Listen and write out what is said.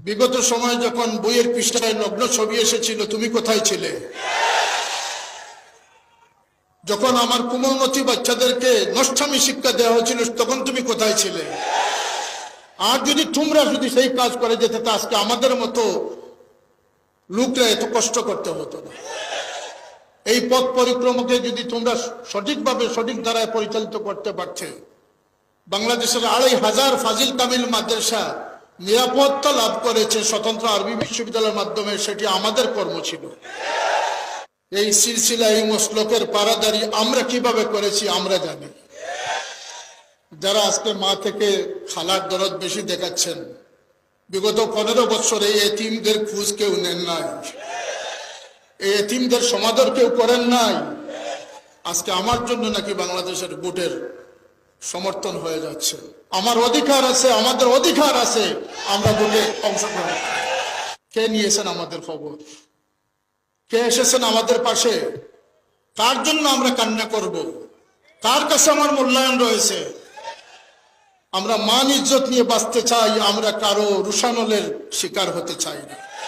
বিগত সময়ে যখন বইয়ের পৃষ্ঠায় নগ্ন ছবি এসেছিল তুমি কোথায় ছিলে? যখন আমার কোমলমতি বাচ্চাদেরকে নষ্টামি শিক্ষা দেওয়া হয়েছিল তখন তুমি কোথায় ছিলে? আর তোমরা যদি সেই কাজ করে যেতে তা আজকে আমাদের মতো লোকরা এত কষ্ট করতে হতো না। এই পথ পরিক্রমাকে যদি তোমরা সঠিকভাবে সঠিক ধারায় পরিচালিত করতে পারছে, বাংলাদেশের ২৫০০ ফাজিল কামিল মাদ্রাসা নিরাপত্তা লাভ করেছে স্বতন্ত্র আরবি বিশ্ববিদ্যালয়ের মাধ্যমে, সেটি আমাদের কর্ম ছিল। এই সিলসিলা এই মসলকের পারাদারি আমরা কিভাবে করেছি আমরা জানি। যারা আজকে মা থেকে খালার দরদ বেশি দেখাচ্ছেন, বিগত ১৫ বছরে এই এতিমদের খোঁজ কেউ নেন নাই, এই এতিমদের সমাদর কেউ করেন নাই। আজকে আমার জন্য নাকি বাংলাদেশের ভোটের সমর্থন হয়ে যাচ্ছে। আমার অধিকার আছে, আমাদের অধিকার আছে, আমরা ভোটে অংশগ্রহণ। কে নিয়েছেন আমাদের খবর? কে এসেছেন আমাদের পাশে? কার জন্য আমরা কান্না করব? কার কাছে আমার মূল্যায়ন রয়েছে? আমরা মান ইজ্জত নিয়ে বাঁচতে চাই, আমরা কারো রুষানলের শিকার হতে চাই না।